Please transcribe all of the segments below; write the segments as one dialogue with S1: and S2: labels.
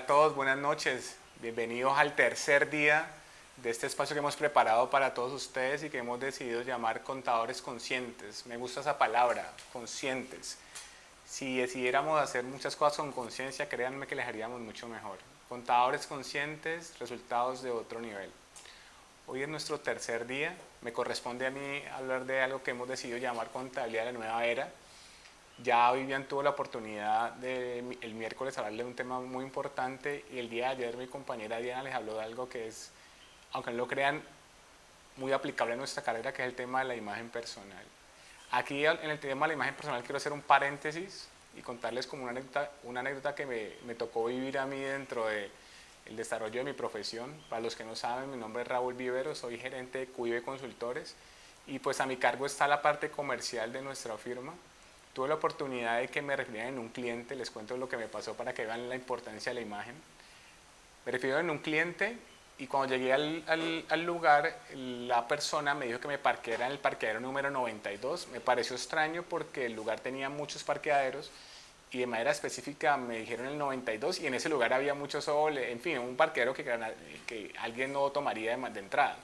S1: a todos, buenas noches. Bienvenidos al tercer día de este espacio que hemos preparado para todos ustedes y que hemos decidido llamar Contadores Conscientes. Me gusta esa palabra, conscientes. Si decidiéramos hacer muchas cosas con conciencia, créanme que les haríamos mucho mejor. Contadores conscientes, resultados de otro nivel. Hoy es nuestro tercer día. Me corresponde a mí hablar de algo que hemos decidido llamar contabilidad de la nueva era. Ya Vivian tuvo la oportunidad el miércoles hablarle de un tema muy importante y el día de ayer mi compañera Diana les habló de algo que es, aunque no lo crean, muy aplicable a nuestra carrera, que es el tema de la imagen personal. Aquí en el tema de la imagen personal quiero hacer un paréntesis y contarles como una anécdota que me tocó vivir a mí dentro del desarrollo de mi profesión. Para los que no saben, mi nombre es Raúl Vivero, soy gerente de Cuive Consultores y pues a mi cargo está la parte comercial de nuestra firma. Tuve la oportunidad de que me refirieran en un cliente, les cuento lo que me pasó para que vean la importancia de la imagen. Me refirieron en un cliente y cuando llegué al lugar, la persona me dijo que me parqueara en el parqueadero número 92. Me pareció extraño porque el lugar tenía muchos parqueaderos y de manera específica me dijeron el 92 y en ese lugar había mucho sol, en fin, un parqueadero que alguien no tomaría de entrada.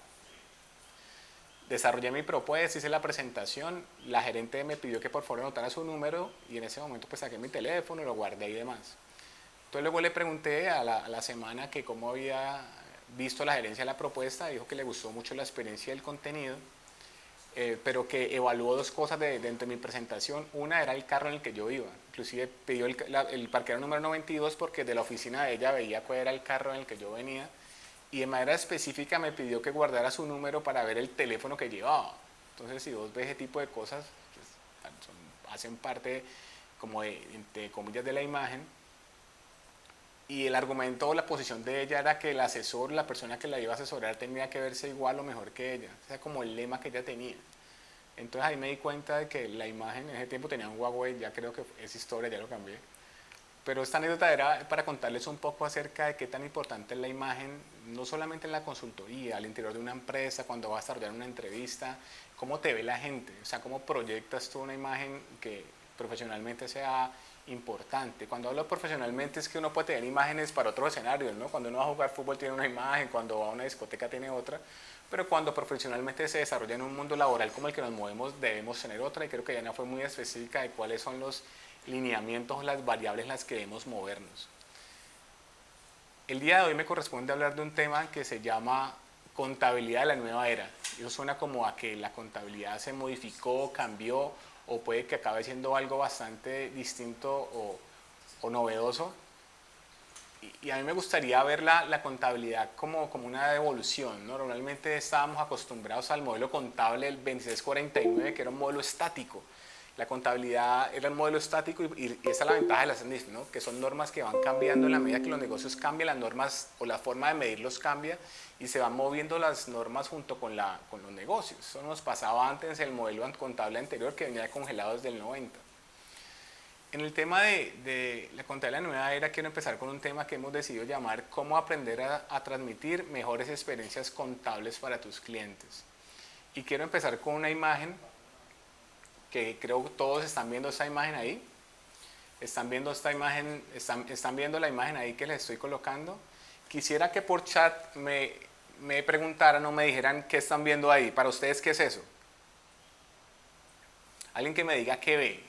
S1: Desarrollé mi propuesta, hice la presentación, la gerente me pidió que por favor anotara su número y en ese momento pues saqué mi teléfono, lo guardé y demás. Entonces luego le pregunté a la semana que cómo había visto la gerencia la propuesta, dijo que le gustó mucho la experiencia y el contenido, pero que evaluó dos cosas dentro de mi presentación. Una era el carro en el que yo iba, inclusive pidió el parqueadero número 92 porque de la oficina de ella veía cuál era el carro en el que yo venía y de manera específica me pidió que guardara su número para ver el teléfono que llevaba. Entonces, si vos ves ese tipo de cosas, pues, hacen parte como de comillas de la imagen. Y el argumento o la posición de ella era que el asesor, la persona que la iba a asesorar, tenía que verse igual o mejor que ella. O sea, como el lema que ella tenía. Entonces ahí me di cuenta de que la imagen en ese tiempo tenía un Huawei, ya creo que es historia, ya lo cambié. Pero esta anécdota era para contarles un poco acerca de qué tan importante es la imagen, no solamente en la consultoría, al interior de una empresa, cuando vas a desarrollar una entrevista, cómo te ve la gente, o sea, cómo proyectas tú una imagen que profesionalmente sea importante. Cuando hablo profesionalmente es que uno puede tener imágenes para otros escenarios, ¿no? Cuando uno va a jugar fútbol tiene una imagen, cuando va a una discoteca tiene otra, pero cuando profesionalmente se desarrolla en un mundo laboral como el que nos movemos debemos tener otra y creo que Diana fue muy específica de cuáles son los lineamientos, las variables en las que debemos movernos. El día de hoy me corresponde hablar de un tema que se llama contabilidad de la nueva era. Eso suena como a que la contabilidad se modificó, cambió o puede que acabe siendo algo bastante distinto o novedoso. Y a mí me gustaría ver la contabilidad como una evolución, ¿no? Normalmente estábamos acostumbrados al modelo contable del 2649, que era un modelo estático. La contabilidad era el modelo estático y esa es la ventaja de las NIF, ¿no? Que son normas que van cambiando en la medida que los negocios cambian, las normas o la forma de medirlos cambia y se van moviendo las normas junto con los negocios. Eso nos pasaba antes en el modelo contable anterior que venía congelado desde el 90. En el tema de la contabilidad de la nueva era quiero empezar con un tema que hemos decidido llamar cómo aprender a transmitir mejores experiencias contables para tus clientes. Y quiero empezar con una imagen que creo que todos están viendo esta imagen ahí. Están viendo esta imagen, están viendo la imagen ahí que les estoy colocando. Quisiera que por chat me preguntaran o me dijeran qué están viendo ahí. Para ustedes, ¿qué es eso? Alguien que me diga qué ve.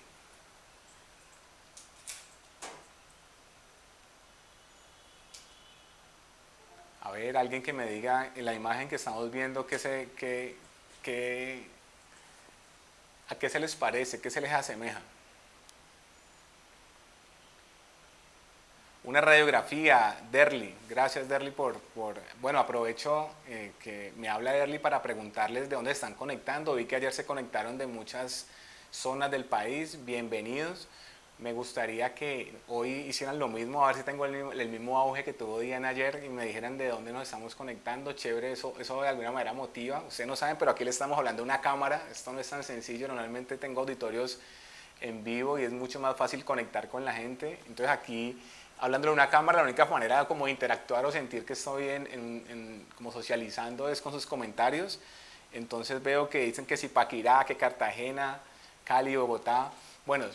S1: A ver, alguien que me diga en la imagen que estamos viendo a qué se les parece, qué se les asemeja. Una radiografía, Derly. Gracias, Derly, bueno, aprovecho que me habla Derly para preguntarles de dónde están conectando. Vi que ayer se conectaron de muchas zonas del país. Bienvenidos. Me gustaría que hoy hicieran lo mismo, a ver si tengo el mismo auge que tuvo Diana ayer y me dijeran de dónde nos estamos conectando. Chévere, eso de alguna manera motiva. Ustedes no saben, pero aquí le estamos hablando de una cámara. Esto no es tan sencillo. Normalmente tengo auditorios en vivo y es mucho más fácil conectar con la gente. Entonces aquí, hablando de una cámara, la única manera como de interactuar o sentir que estoy como socializando es con sus comentarios. Entonces veo que dicen que Zipaquirá, que Cartagena, Cali, Bogotá. Bueno,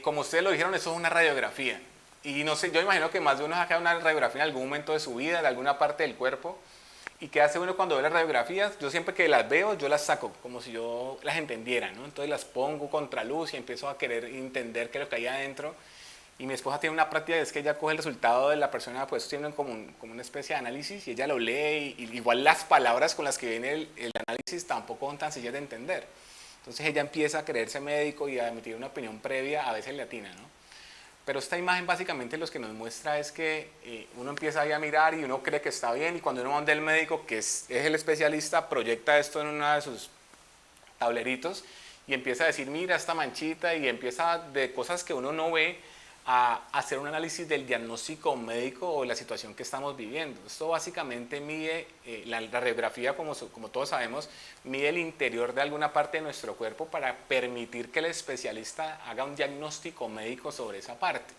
S1: como ustedes lo dijeron, eso es una radiografía. Y no sé, yo imagino que más de uno ha quedado una radiografía en algún momento de su vida, de alguna parte del cuerpo. ¿Y qué hace uno cuando ve las radiografías? Yo siempre que las veo, yo las saco, como si yo las entendiera, ¿no? Entonces las pongo contra luz y empiezo a querer entender qué es lo que hay adentro. Y mi esposa tiene una práctica que es que ella coge el resultado de la persona, pues tienen como una especie de análisis y ella lo lee y igual las palabras con las que viene el análisis tampoco son tan sencillas de entender. Entonces ella empieza a creerse médico y a emitir una opinión previa, a veces le atina, ¿no? Pero esta imagen básicamente lo que nos muestra es que uno empieza ahí a mirar y uno cree que está bien y cuando uno va donde el médico, que es el especialista, proyecta esto en uno de sus tableritos y empieza a decir, mira esta manchita y empieza de cosas que uno no ve a hacer un análisis del diagnóstico médico o la situación que estamos viviendo. Esto básicamente mide, la radiografía como todos sabemos, mide el interior de alguna parte de nuestro cuerpo para permitir que el especialista haga un diagnóstico médico sobre esa parte.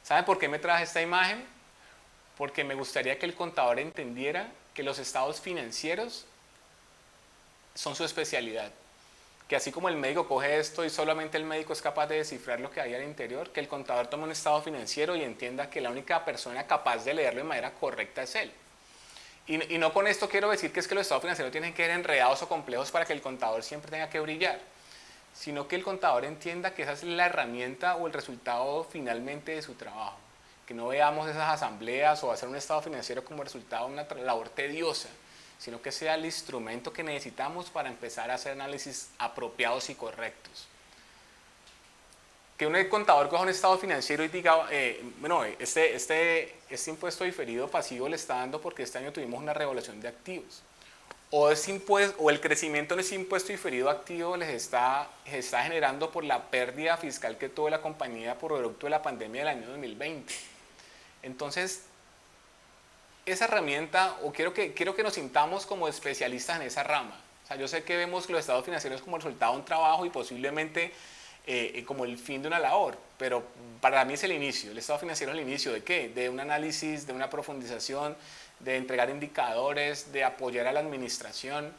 S1: ¿Saben por qué me traje esta imagen? Porque me gustaría que el contador entendiera que los estados financieros son su especialidad. Que así como el médico coge esto y solamente el médico es capaz de descifrar lo que hay al interior, que el contador tome un estado financiero y entienda que la única persona capaz de leerlo de manera correcta es él. Y no con esto quiero decir que es que los estados financieros tienen que ser enredados o complejos para que el contador siempre tenga que brillar, sino que el contador entienda que esa es la herramienta o el resultado finalmente de su trabajo. Que no veamos esas asambleas o hacer un estado financiero como resultado de una labor tediosa, sino que sea el instrumento que necesitamos para empezar a hacer análisis apropiados y correctos. Que un contador coja un estado financiero y diga, bueno, este impuesto diferido pasivo le está dando porque este año tuvimos una revaluación de activos. O el crecimiento en ese impuesto diferido activo les está generando por la pérdida fiscal que tuvo la compañía por producto de la pandemia del año 2020. Entonces, esa herramienta, o quiero que nos sintamos como especialistas en esa rama. O sea, yo sé que vemos los estados financieros como el resultado de un trabajo y posiblemente como el fin de una labor, pero para mí es el inicio. El estado financiero es el inicio ¿de qué? De un análisis, de una profundización, de entregar indicadores, de apoyar a la administración.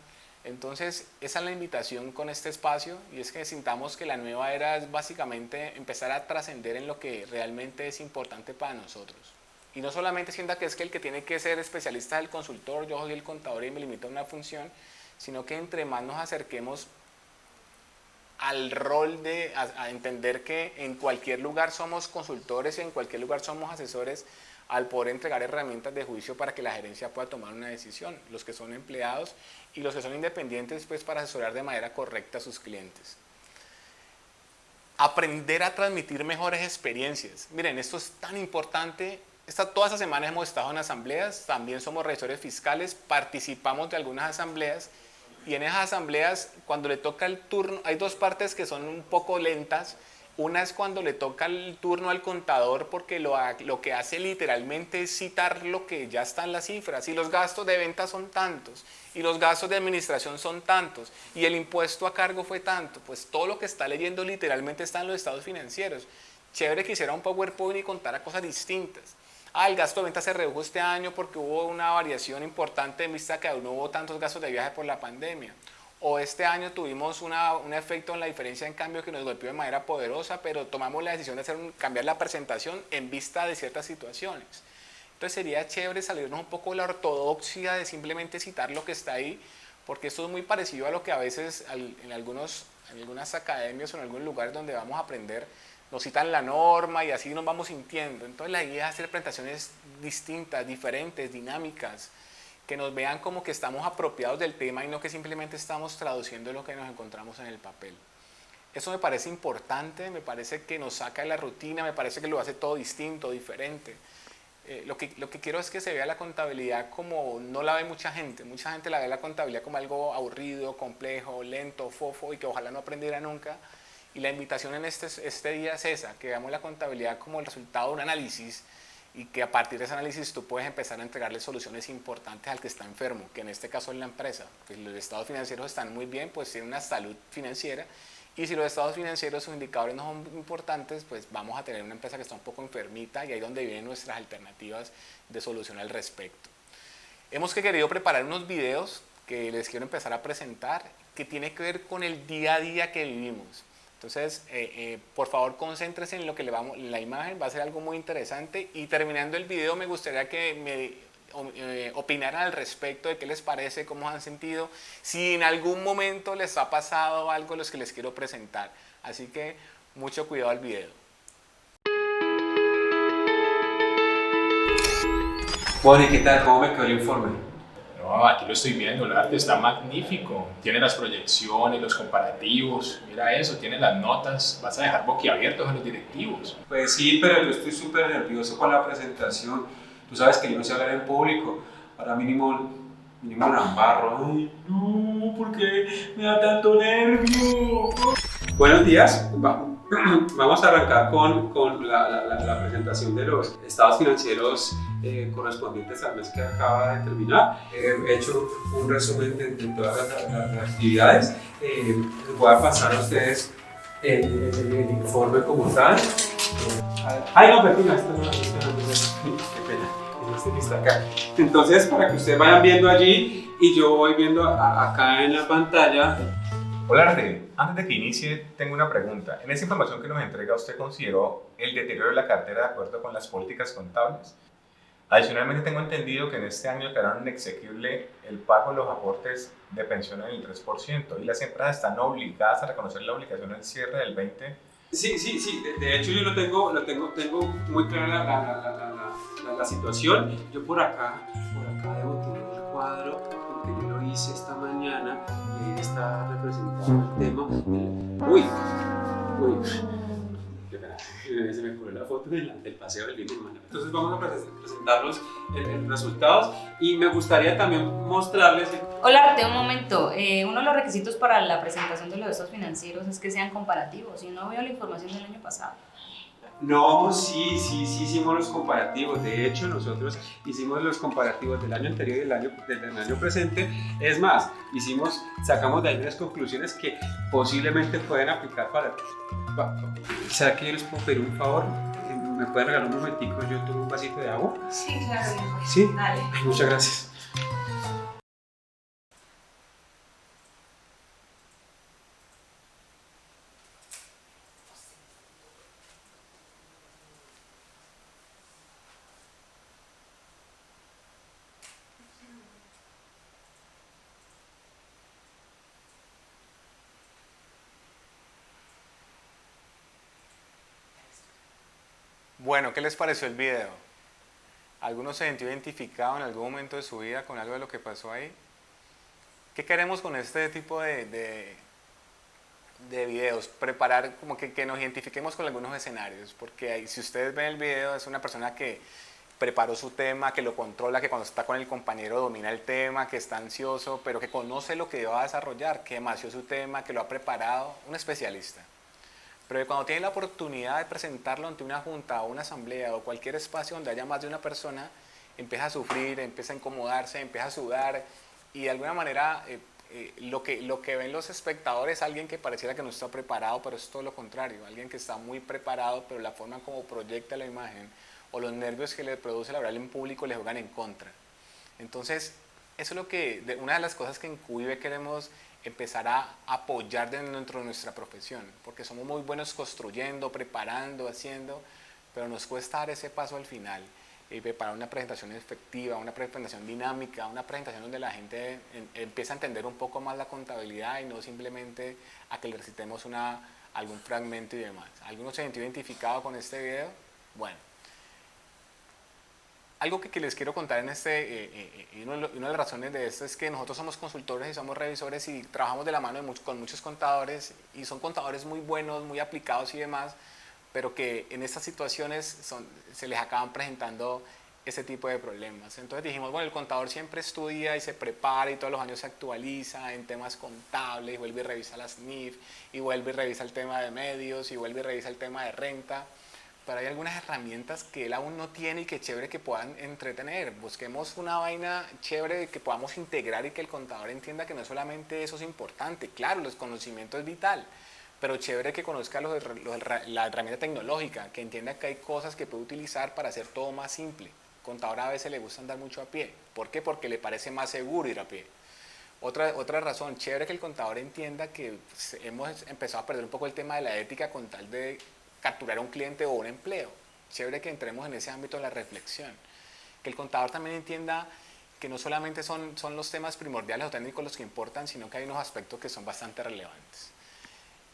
S1: Entonces, esa es la invitación con este espacio y es que sintamos que la nueva era es básicamente empezar a trascender en lo que realmente es importante para nosotros. Y no solamente sienta que es que el que tiene que ser especialista es el consultor, yo soy el contador y me limito a una función, sino que entre más nos acerquemos al rol a entender que en cualquier lugar somos consultores y en cualquier lugar somos asesores, al poder entregar herramientas de juicio para que la gerencia pueda tomar una decisión, los que son empleados y los que son independientes, pues para asesorar de manera correcta a sus clientes. Aprender a transmitir mejores experiencias. Miren, esto es tan importante. Todas estas semanas hemos estado en asambleas, también somos revisores fiscales, participamos de algunas asambleas y en esas asambleas cuando le toca el turno, hay dos partes que son un poco lentas. Una es cuando le toca el turno al contador porque lo que hace literalmente es citar lo que ya está en las cifras y los gastos de venta son tantos y los gastos de administración son tantos y el impuesto a cargo fue tanto, pues todo lo que está leyendo literalmente está en los estados financieros. Chévere que hiciera un PowerPoint y contara cosas distintas. El gasto de venta se redujo este año porque hubo una variación importante en vista que no hubo tantos gastos de viaje por la pandemia. O este año tuvimos un efecto en la diferencia en cambio que nos golpeó de manera poderosa, pero tomamos la decisión de cambiar la presentación en vista de ciertas situaciones. Entonces sería chévere salirnos un poco de la ortodoxia de simplemente citar lo que está ahí, porque esto es muy parecido a lo que a veces en algunas academias o en algunos lugares donde vamos a aprender, nos citan la norma y así nos vamos sintiendo. Entonces la idea es hacer presentaciones distintas, diferentes, dinámicas, que nos vean como que estamos apropiados del tema y no que simplemente estamos traduciendo lo que nos encontramos en el papel. Eso me parece importante, me parece que nos saca de la rutina, me parece que lo hace todo distinto, diferente. Lo que quiero es que se vea la contabilidad como no la ve mucha gente la ve la contabilidad como algo aburrido, complejo, lento, fofo y que ojalá no aprendiera nunca. Y la invitación en este día es esa, que veamos la contabilidad como el resultado de un análisis y que a partir de ese análisis tú puedes empezar a entregarle soluciones importantes al que está enfermo, que en este caso es la empresa. Pues los estados financieros están muy bien, pues tienen una salud financiera y si los estados financieros, sus indicadores no son importantes, pues vamos a tener una empresa que está un poco enfermita y ahí es donde vienen nuestras alternativas de solución al respecto. Hemos querido preparar unos videos que les quiero empezar a presentar que tiene que ver con el día a día que vivimos. Entonces, por favor, concéntrese en lo que la imagen, va a ser algo muy interesante. Y terminando el video, me gustaría que me opinaran al respecto de qué les parece, cómo han sentido, si en algún momento les ha pasado algo los que les quiero presentar. Así que mucho cuidado al video.
S2: Bueno, ¿y qué tal? ¿Cómo me quedó el informe?
S3: No, aquí lo estoy viendo, el arte está magnífico. Tiene las proyecciones, los comparativos, mira eso, tiene las notas. Vas a dejar boquiabiertos a los directivos.
S2: Pues sí, pero yo estoy súper nervioso con la presentación. Tú sabes que yo no sé hablar en público. Ahora mínimo la embarro. Ay, no, ¿por qué me da tanto nervio? Buenos días. Vamos a arrancar con la presentación de los estados financieros correspondientes al mes que acaba de terminar. He hecho un resumen de todas las actividades. Les voy a pasar a ustedes el informe como tal. Ay, no, Bertina, esto no, qué pena, no estoy lista acá. Entonces, para que ustedes vayan viendo allí y yo voy viendo acá en la pantalla.
S4: Hola Arte, antes de que inicie tengo una pregunta. En esa información que nos entrega, ¿usted consideró el deterioro de la cartera de acuerdo con las políticas contables? Adicionalmente tengo entendido que en este año quedaron inexequible el pago de los aportes de pensión en el 3% y las empresas están obligadas a reconocer la obligación al cierre del 20%.
S2: Sí, de hecho yo lo tengo muy clara la situación. Yo por acá debo tener el cuadro porque yo lo hice esta mañana y ahí está representado el tema. Uy, se me ocurrió la foto del paseo del fin de semana. Entonces vamos a presentarlos los resultados y me gustaría también mostrarles.
S5: Hola Arte, un momento. Uno de los requisitos para la presentación de los estados financieros es que sean comparativos y no veo la información del año pasado.
S2: No, sí hicimos los comparativos. De hecho, nosotros hicimos los comparativos del año anterior y del año presente. Es más, sacamos de ahí unas conclusiones que posiblemente pueden aplicar para... ¿Será que yo les puedo pedir un favor? ¿Me pueden regalar un momentico? Yo tomo un vasito de agua.
S5: Sí, claro.
S2: ¿Sí?
S5: Dale.
S2: Muchas gracias.
S1: Bueno, ¿qué les pareció el video? ¿Alguno se sintió identificado en algún momento de su vida con algo de lo que pasó ahí? ¿Qué queremos con este tipo de videos? Preparar como que nos identifiquemos con algunos escenarios, porque ahí, si ustedes ven el video, es una persona que preparó su tema, que lo controla, que cuando está con el compañero domina el tema, que está ansioso, pero que conoce lo que va a desarrollar, que demasió su tema, que lo ha preparado, un especialista. Pero que cuando tiene la oportunidad de presentarlo ante una junta o una asamblea o cualquier espacio donde haya más de una persona, empieza a sufrir, empieza a incomodarse, empieza a sudar y de alguna manera lo que ven los espectadores es alguien que pareciera que no está preparado, pero es todo lo contrario, alguien que está muy preparado, pero la forma como proyecta la imagen o los nervios que le produce el hablar en público le juegan en contra. Entonces, eso es una de las cosas que en QIB queremos empezar a apoyar dentro de nuestra profesión, porque somos muy buenos construyendo, preparando, haciendo, pero nos cuesta dar ese paso al final y preparar una presentación efectiva, una presentación dinámica, una presentación donde la gente empieza a entender un poco más la contabilidad y no simplemente a que le recitemos algún fragmento y demás. ¿Alguno se sintió identificado con este video? Bueno. Algo que les quiero contar en una de las razones de esto es que nosotros somos consultores y somos revisores y trabajamos de la mano con muchos contadores y son contadores muy buenos, muy aplicados y demás, pero que en estas situaciones se les acaban presentando ese tipo de problemas. Entonces dijimos, bueno, el contador siempre estudia y se prepara y todos los años se actualiza en temas contables y vuelve y revisa las NIF y vuelve y revisa el tema de medios y vuelve y revisa el tema de renta. Pero hay algunas herramientas que él aún no tiene y que chévere que puedan entretener. Busquemos una vaina chévere que podamos integrar y que el contador entienda que no solamente eso es importante. Claro, los conocimientos es vital, pero chévere que conozca la herramienta tecnológica, que entienda que hay cosas que puede utilizar para hacer todo más simple. Contador a veces le gusta andar mucho a pie. ¿Por qué? Porque le parece más seguro ir a pie. Otra razón, chévere que el contador entienda que pues, hemos empezado a perder un poco el tema de la ética con tal de capturar a un cliente o un empleo. Chévere que entremos en ese ámbito de la reflexión. Que el contador también entienda que no solamente son los temas primordiales o técnicos los que importan, sino que hay unos aspectos que son bastante relevantes.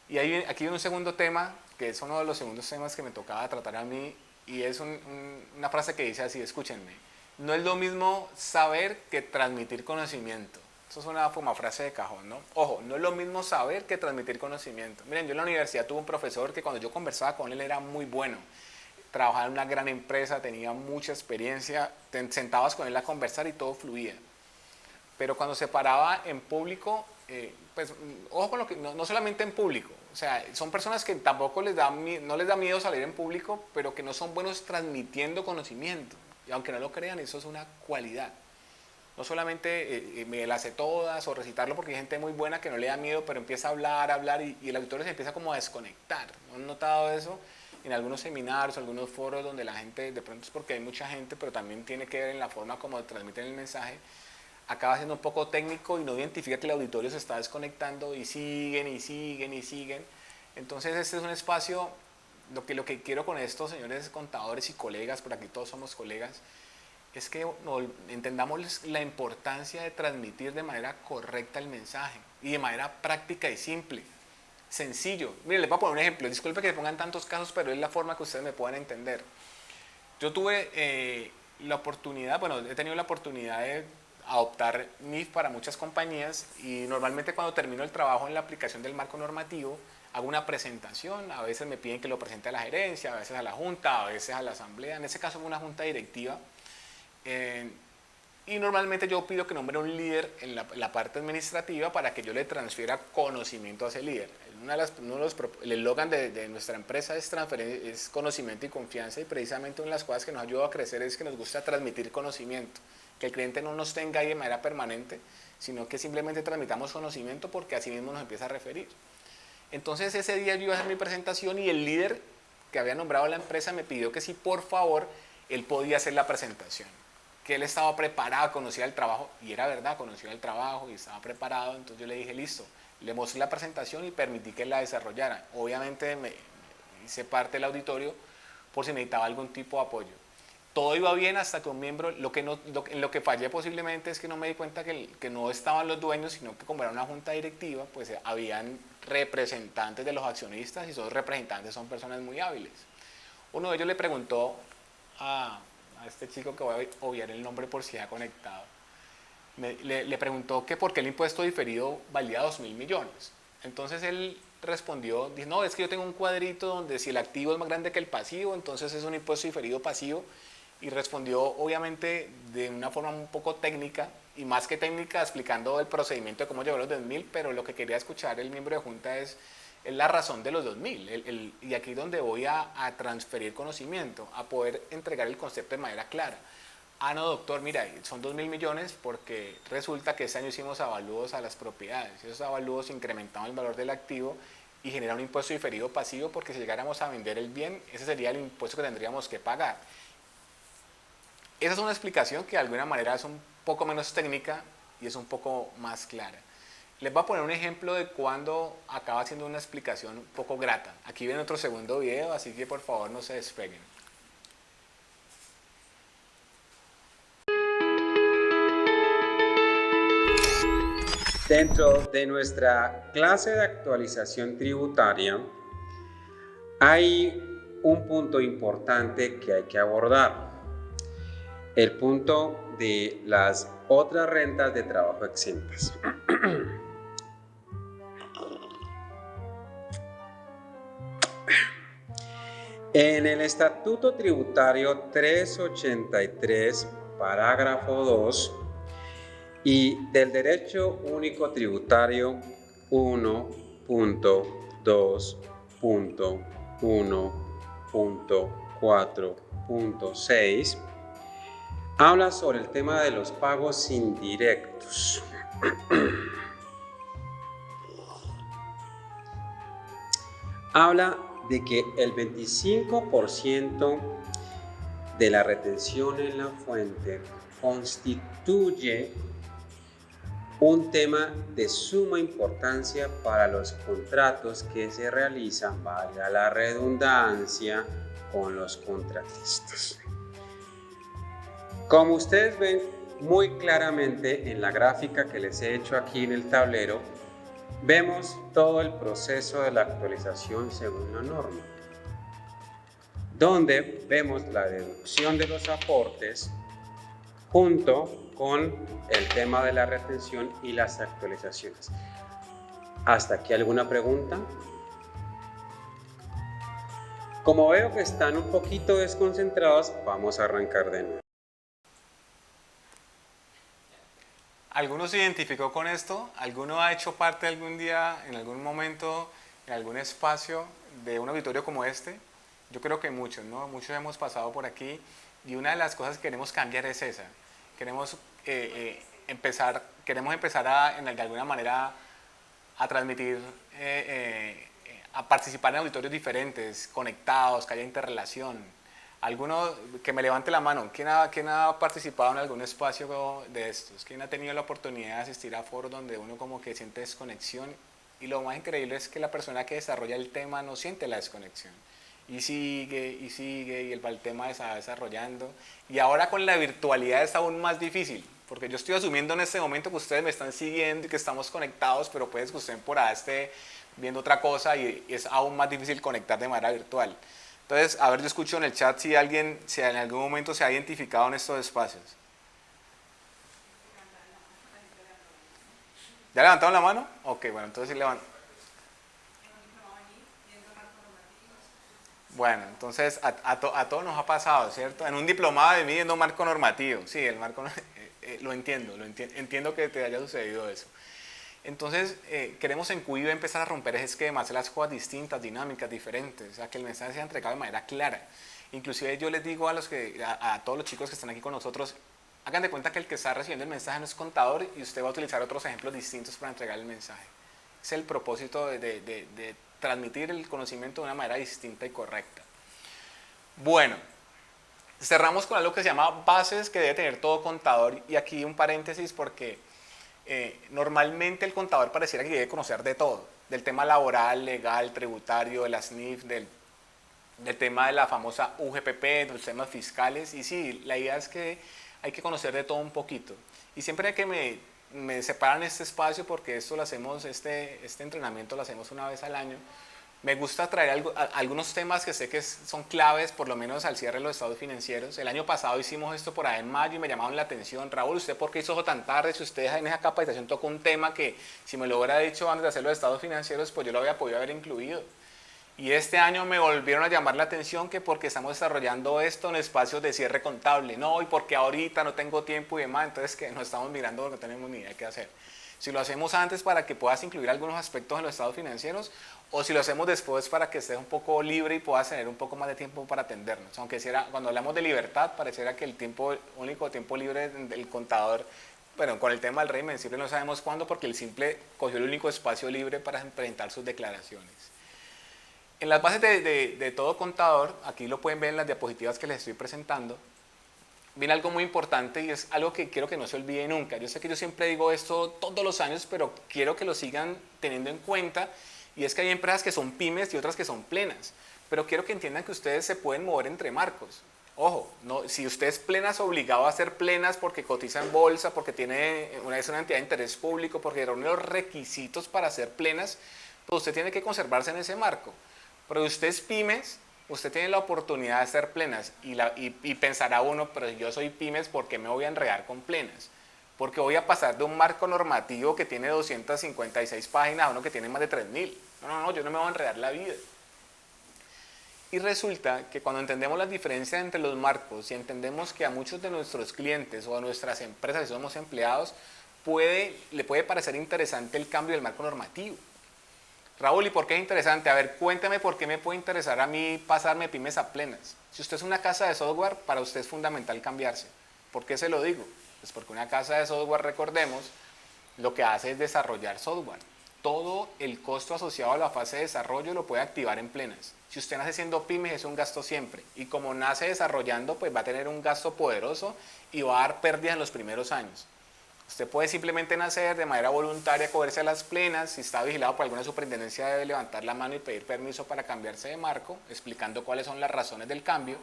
S1: Y aquí viene un segundo tema, que es uno de los segundos temas que me tocaba tratar a mí, y es una frase que dice así, escúchenme, no es lo mismo saber que transmitir conocimiento. Eso es una frase de cajón, ¿no? Ojo, no es lo mismo saber que transmitir conocimiento. Miren, yo en la universidad tuve un profesor que cuando yo conversaba con él era muy bueno. Trabajaba en una gran empresa, tenía mucha experiencia, te sentabas con él a conversar y todo fluía. Pero cuando se paraba en público, pues ojo con lo que, no solamente en público, o sea, son personas que tampoco no les da miedo salir en público, pero que no son buenos transmitiendo conocimiento. Y aunque no lo crean, eso es una cualidad. No solamente me las sé todas o recitarlo porque hay gente muy buena que no le da miedo, pero empieza a hablar y el auditorio se empieza como a desconectar. ¿No han notado eso? En algunos seminarios, algunos foros donde la gente, de pronto es porque hay mucha gente, pero también tiene que ver en la forma como transmiten el mensaje, acaba siendo un poco técnico y no identifica que el auditorio se está desconectando y siguen y siguen y siguen. Entonces este es un espacio, lo que quiero con esto, señores contadores y colegas, por aquí todos somos colegas, es que entendamos la importancia de transmitir de manera correcta el mensaje y de manera práctica y simple, sencillo. Miren, les voy a poner un ejemplo, disculpe que pongan tantos casos, pero es la forma que ustedes me puedan entender. Yo tuve la oportunidad, he tenido la oportunidad de adoptar NIF para muchas compañías y normalmente cuando termino el trabajo en la aplicación del marco normativo hago una presentación, a veces me piden que lo presente a la gerencia, a veces a la junta, a veces a la asamblea, en ese caso fue una junta directiva. Y normalmente yo pido que nombre un líder en la parte administrativa para que yo le transfiera conocimiento a ese líder. El eslogan de nuestra empresa es conocimiento y confianza, y precisamente una de las cosas que nos ayuda a crecer es que nos gusta transmitir conocimiento, que el cliente no nos tenga ahí de manera permanente, sino que simplemente transmitamos conocimiento porque así mismo nos empieza a referir. Entonces ese día yo iba a hacer mi presentación y el líder que había nombrado la empresa me pidió que si por favor él podía hacer la presentación, que él estaba preparado, conocía el trabajo, y era verdad, conocía el trabajo y estaba preparado. Entonces yo le dije, listo, le mostré la presentación y permití que él la desarrollara. Obviamente me hice parte del auditorio por si necesitaba algún tipo de apoyo. Todo iba bien hasta que un miembro, en lo que fallé posiblemente es que no me di cuenta que no estaban los dueños, sino que como era una junta directiva, pues habían representantes de los accionistas, y esos representantes son personas muy hábiles. Uno de ellos le preguntó a este chico, que voy a obviar el nombre por si ha conectado, le preguntó que por qué el impuesto diferido valía 2.000 millones. Entonces él respondió, dijo, no, es que yo tengo un cuadrito donde si el activo es más grande que el pasivo, entonces es un impuesto diferido pasivo. Y respondió obviamente de una forma un poco técnica, y más que técnica, explicando el procedimiento de cómo llegó a los 2.000, pero lo que quería escuchar el miembro de junta es la razón de los 2.000, y aquí es donde voy a transferir conocimiento, a poder entregar el concepto de manera clara. Ah, no, doctor, mira, son 2.000 millones porque resulta que este año hicimos avalúos a las propiedades, y esos avalúos incrementaban el valor del activo y genera un impuesto diferido pasivo, porque si llegáramos a vender el bien, ese sería el impuesto que tendríamos que pagar. Esa es una explicación que de alguna manera es un poco menos técnica y es un poco más clara. Les voy a poner un ejemplo de cuando acaba siendo una explicación un poco grata. Aquí viene otro segundo video, así que por favor no se despeguen.
S6: Dentro de nuestra clase de actualización tributaria hay un punto importante que hay que abordar. El punto de las otras rentas de trabajo exentas. En el Estatuto Tributario 383, parágrafo 2, y del Derecho Único Tributario 1.2.1.4.6, habla sobre el tema de los pagos indirectos. Habla de que el 25% de la retención en la fuente constituye un tema de suma importancia para los contratos que se realizan, valga la redundancia, con los contratistas. Como ustedes ven muy claramente en la gráfica que les he hecho aquí en el tablero, vemos todo el proceso de la actualización según la norma, donde vemos la deducción de los aportes junto con el tema de la retención y las actualizaciones. ¿Hasta aquí alguna pregunta? Como veo que están un poquito desconcentrados, vamos a arrancar de nuevo.
S1: ¿Alguno se identificó con esto? ¿Alguno ha hecho parte algún día, en algún momento, en algún espacio de un auditorio como este? Yo creo que muchos, ¿no? Muchos hemos pasado por aquí y una de las cosas que queremos cambiar es esa. Queremos empezar de alguna manera a transmitir, a participar en auditorios diferentes, conectados, que haya interrelación. ¿Alguno que me levante la mano? ¿Quién ha participado en algún espacio de estos? ¿Quién ha tenido la oportunidad de asistir a foros donde uno como que siente desconexión? Y lo más increíble es que la persona que desarrolla el tema no siente la desconexión. Y sigue, y el tema se va desarrollando. Y ahora con la virtualidad es aún más difícil, porque yo estoy asumiendo en este momento que ustedes me están siguiendo y que estamos conectados, pero puede que usted por ahí esté viendo otra cosa y es aún más difícil conectar de manera virtual. Entonces, a ver, yo escucho en el chat si alguien en algún momento se ha identificado en estos espacios. ¿Ya levantaron la mano? Ok, bueno, entonces sí levantan. Bueno, entonces a todos nos ha pasado, ¿cierto? En un diplomado de mí viendo marco normativo. Sí, el marco lo entiendo, entiendo que te haya sucedido eso. Entonces, queremos en Cuive empezar a romper ese esquema, hacer las cosas distintas, dinámicas, diferentes, o sea, que el mensaje sea entregado de manera clara. Inclusive yo les digo a todos los chicos que están aquí con nosotros, hagan de cuenta que el que está recibiendo el mensaje no es contador y usted va a utilizar otros ejemplos distintos para entregar el mensaje. Es el propósito de transmitir el conocimiento de una manera distinta y correcta. Bueno, cerramos con algo que se llama bases que debe tener todo contador, y aquí un paréntesis porque normalmente el contador pareciera que debe conocer de todo, del tema laboral, legal, tributario, de la SNIF, del tema de la famosa UGPP, de los temas fiscales, y sí, la idea es que hay que conocer de todo un poquito. Y siempre que me separan este espacio, porque esto lo hacemos, este entrenamiento lo hacemos una vez al año, me gusta traer algunos temas que sé que son claves, por lo menos al cierre de los estados financieros. El año pasado hicimos esto por ahí en mayo y me llamaron la atención. Raúl, ¿usted por qué hizo eso tan tarde? Si usted en esa capacitación tocó un tema que si me lo hubiera dicho antes de hacer los estados financieros, pues yo lo había podido haber incluido. Y este año me volvieron a llamar la atención que porque estamos desarrollando esto en espacios de cierre contable. No, y porque ahorita no tengo tiempo y demás, entonces que nos estamos mirando porque no tenemos ni idea de qué hacer. Si lo hacemos antes para que puedas incluir algunos aspectos en los estados financieros, o si lo hacemos después para que estés un poco libre y puedas tener un poco más de tiempo para atendernos. Aunque cuando hablamos de libertad, pareciera que el único tiempo libre del contador, bueno, con el tema del régimen simple no sabemos cuándo, porque el simple cogió el único espacio libre para presentar sus declaraciones. En las bases de todo contador, aquí lo pueden ver en las diapositivas que les estoy presentando, viene algo muy importante y es algo que quiero que no se olvide nunca. Yo sé que yo siempre digo esto todos los años, pero quiero que lo sigan teniendo en cuenta, y es que hay empresas que son pymes y otras que son plenas, pero quiero que entiendan que ustedes se pueden mover entre marcos. Ojo, no, si usted es plena, es obligado a ser plenas porque cotiza en bolsa, porque es una entidad de interés público, porque reúne los requisitos para ser plenas, pues usted tiene que conservarse en ese marco. Pero usted es pymes, usted tiene la oportunidad de ser plenas y pensará uno, pero yo soy pymes, ¿por qué me voy a enredar con plenas? Porque voy a pasar de un marco normativo que tiene 256 páginas a uno que tiene más de 3000. No, yo no me voy a enredar la vida. Y resulta que cuando entendemos las diferencias entre los marcos y entendemos que a muchos de nuestros clientes o a nuestras empresas, si somos empleados, le puede parecer interesante el cambio del marco normativo. Raúl, ¿y por qué es interesante? A ver, cuéntame por qué me puede interesar a mí pasarme pymes a plenas. Si usted es una casa de software, para usted es fundamental cambiarse. ¿Por qué se lo digo? Pues porque una casa de software, recordemos, lo que hace es desarrollar software. Todo el costo asociado a la fase de desarrollo lo puede activar en plenas. Si usted nace siendo pymes, es un gasto siempre. Y como nace desarrollando, pues va a tener un gasto poderoso y va a dar pérdidas en los primeros años. Usted puede simplemente nacer de manera voluntaria, cogerse a las plenas. Si está vigilado por alguna superintendencia, debe levantar la mano y pedir permiso para cambiarse de marco, explicando cuáles son las razones del cambio.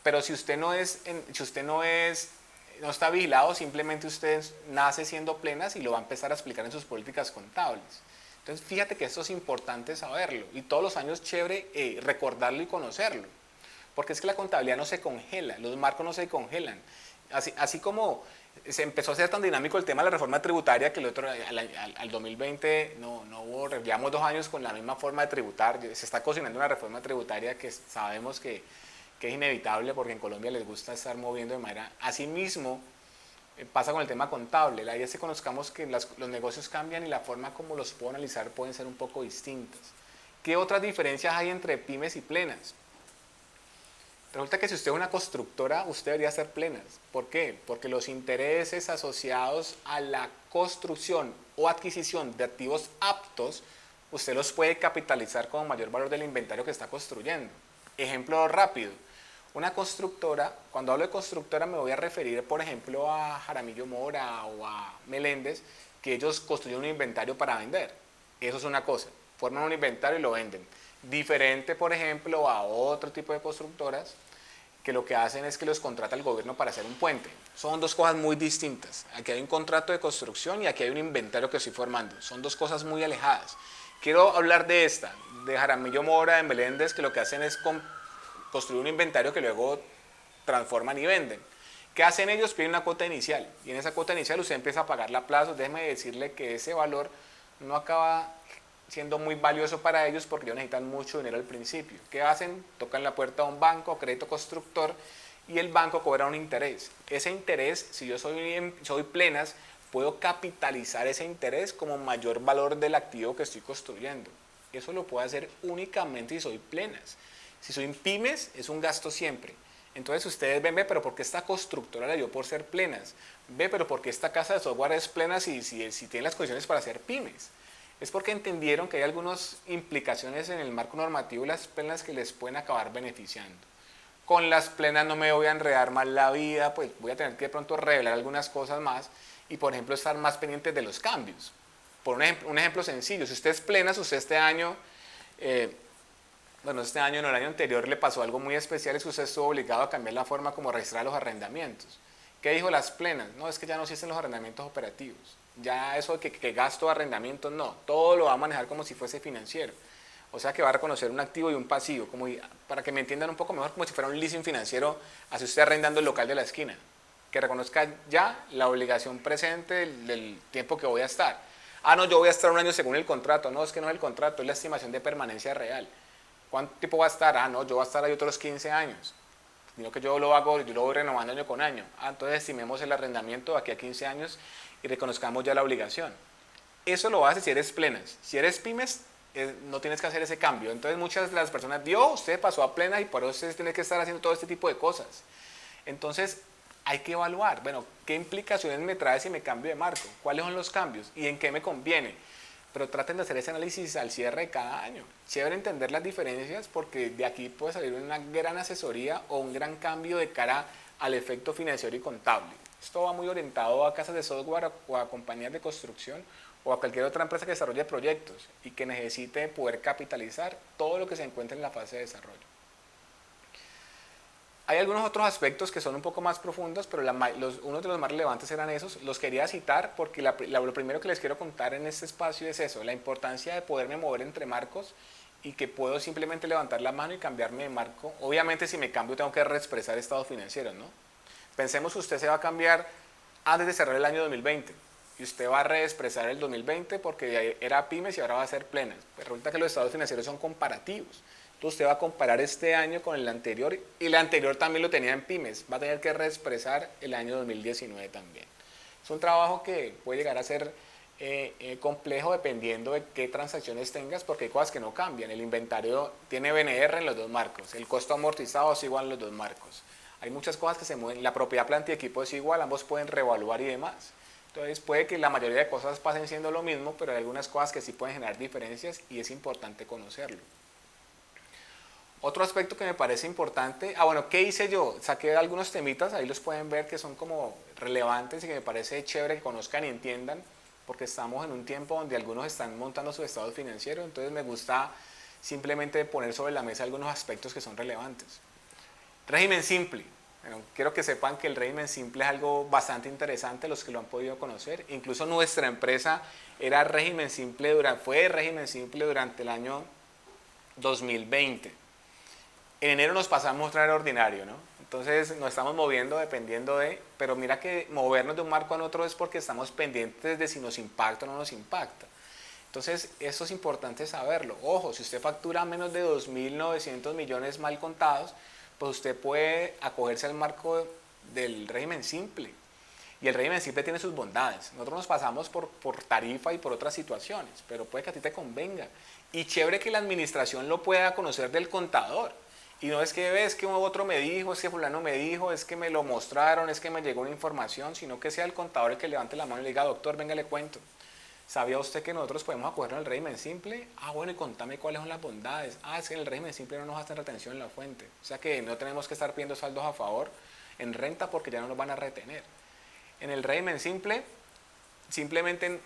S1: Pero si usted no está vigilado, simplemente usted nace siendo plenas y lo va a empezar a explicar en sus políticas contables. Entonces, fíjate que esto es importante saberlo y todos los años chévere recordarlo y conocerlo. Porque es que la contabilidad no se congela, los marcos no se congelan. Así como se empezó a ser tan dinámico el tema de la reforma tributaria que al 2020 no hubo, llevamos 2 años con la misma forma de tributar. Se está cocinando una reforma tributaria que sabemos que es inevitable porque en Colombia les gusta estar moviendo de manera. Asimismo, pasa con el tema contable. La idea es que conozcamos que los negocios cambian y la forma como los puedo analizar pueden ser un poco distintas. ¿Qué otras diferencias hay entre pymes y plenas? Resulta que si usted es una constructora, usted debería ser plenas. ¿Por qué? Porque los intereses asociados a la construcción o adquisición de activos aptos, usted los puede capitalizar con mayor valor del inventario que está construyendo. Ejemplo rápido. Una constructora, cuando hablo de constructora me voy a referir, por ejemplo, a Jaramillo Mora o a Meléndez, que ellos construyen un inventario para vender. Eso es una cosa. Forman un inventario y lo venden. Diferente, por ejemplo, a otro tipo de constructoras que lo que hacen es que los contrata el gobierno para hacer un puente. Son 2 cosas muy distintas. Aquí hay un contrato de construcción y aquí hay un inventario que estoy formando. Son 2 cosas muy alejadas. Quiero hablar de esta, de Jaramillo Mora, de Meléndez, que lo que hacen es construir un inventario que luego transforman y venden. ¿Qué hacen ellos? Piden una cuota inicial. Y en esa cuota inicial usted empieza a pagarla a plazos. Déjeme decirle que ese valor no acaba siendo muy valioso para ellos porque ellos necesitan mucho dinero al principio. ¿Qué hacen? Tocan la puerta a un banco, crédito constructor, y el banco cobra un interés. Ese interés, si yo soy plenas, puedo capitalizar ese interés como mayor valor del activo que estoy construyendo. Eso lo puedo hacer únicamente si soy plenas. Si soy pymes, es un gasto siempre. Entonces ustedes ven, pero ¿por qué esta constructora le dio por ser plenas? Pero ¿por qué esta casa de software es plena si tiene las condiciones para ser pymes? Es porque entendieron que hay algunas implicaciones en el marco normativo de las plenas que les pueden acabar beneficiando. Con las plenas no me voy a enredar más la vida, pues voy a tener que de pronto revelar algunas cosas más y, por ejemplo, estar más pendientes de los cambios. Por un ejemplo sencillo, si usted es plenas, usted este año, este año no, el año anterior le pasó algo muy especial, es que usted estuvo obligado a cambiar la forma como registrar los arrendamientos. ¿Qué dijo las plenas? No, es que ya no existen los arrendamientos operativos. Ya eso de que gasto de arrendamientos, no. Todo lo va a manejar como si fuese financiero. O sea que va a reconocer un activo y un pasivo. Para que me entiendan un poco mejor, como si fuera un leasing financiero, así usted arrendando el local de la esquina. Que reconozca ya la obligación presente del tiempo que voy a estar. Ah, no, yo voy a estar 1 año según el contrato. No, es que no es el contrato, es la estimación de permanencia real. ¿Cuánto tiempo va a estar? Ah, no, yo voy a estar ahí otros 15 años. Sino que yo lo voy renovando año con año. Ah, entonces estimemos el arrendamiento de aquí a 15 años y reconozcamos ya la obligación. Eso lo haces si eres plenas. Si eres pymes, no tienes que hacer ese cambio. Entonces muchas de las personas, usted pasó a plenas y por eso usted tiene que estar haciendo todo este tipo de cosas. Entonces hay que evaluar, ¿qué implicaciones me trae si me cambio de marco? ¿Cuáles son los cambios? ¿Y en qué me conviene? Pero traten de hacer ese análisis al cierre de cada año. Chévere entender las diferencias porque de aquí puede salir una gran asesoría o un gran cambio de cara al efecto financiero y contable. Esto va muy orientado a casas de software o a compañías de construcción o a cualquier otra empresa que desarrolle proyectos y que necesite poder capitalizar todo lo que se encuentra en la fase de desarrollo. Hay algunos otros aspectos que son un poco más profundos, pero uno de los más relevantes eran esos. Los quería citar porque lo primero que les quiero contar en este espacio es eso, la importancia de poderme mover entre marcos y que puedo simplemente levantar la mano y cambiarme de marco. Obviamente si me cambio tengo que reexpresar estados financieros, ¿no? Pensemos que usted se va a cambiar antes de cerrar el año 2020 y usted va a reexpresar el 2020 porque era pymes y ahora va a ser plenas. Pues resulta que los estados financieros son comparativos. Entonces usted va a comparar este año con el anterior y el anterior también lo tenía en pymes. Va a tener que reexpresar el año 2019 también. Es un trabajo que puede llegar a ser complejo dependiendo de qué transacciones tengas porque hay cosas que no cambian. El inventario tiene BNR en los 2 marcos, el costo amortizado es igual en los 2 marcos. Hay muchas cosas que se mueven, la propiedad, planta y equipo es igual, ambos pueden reevaluar y demás. Entonces puede que la mayoría de cosas pasen siendo lo mismo, pero hay algunas cosas que sí pueden generar diferencias y es importante conocerlo. Otro aspecto que me parece importante, bueno, ¿qué hice yo? Saqué algunos temitas, ahí los pueden ver que son como relevantes y que me parece chévere que conozcan y entiendan, porque estamos en un tiempo donde algunos están montando sus estados financieros, entonces me gusta simplemente poner sobre la mesa algunos aspectos que son relevantes. Régimen simple. Bueno, quiero que sepan que el régimen simple es algo bastante interesante, los que lo han podido conocer. Incluso nuestra empresa fue régimen simple durante el año 2020. En enero nos pasamos a mostrar ordinario, ¿no? Entonces nos estamos moviendo dependiendo de, pero mira que movernos de un marco a otro es porque estamos pendientes de si nos impacta o no nos impacta. Entonces eso es importante saberlo. Ojo, si usted factura menos de 2.900 millones mal contados, pues usted puede acogerse al marco del régimen simple. Y el régimen simple tiene sus bondades. Nosotros nos pasamos por tarifa y por otras situaciones, pero puede que a ti te convenga. Y chévere que la administración lo pueda conocer del contador. Y no es que ves que otro me dijo, es que fulano me dijo, es que me lo mostraron, es que me llegó una información, sino que sea el contador el que levante la mano y le diga, doctor, venga, le cuento. ¿Sabía usted que nosotros podemos acogernos al régimen simple? Bueno, y contame cuáles son las bondades. Es que en el régimen simple no nos hacen retención en la fuente. O sea que no tenemos que estar pidiendo saldos a favor en renta porque ya no nos van a retener. En el régimen simple, simplemente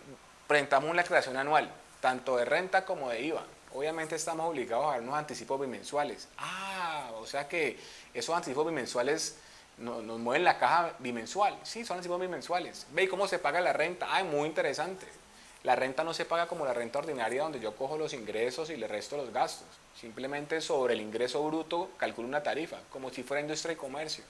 S1: presentamos una declaración anual, tanto de renta como de IVA. Obviamente estamos obligados a dar unos anticipos bimensuales. O sea que esos anticipos bimensuales nos mueven la caja bimensual. Sí, son anticipos bimensuales. ¿Ve cómo se paga la renta? Muy interesante. La renta no se paga como la renta ordinaria donde yo cojo los ingresos y le resto los gastos. Simplemente sobre el ingreso bruto calculo una tarifa, como si fuera industria y comercio.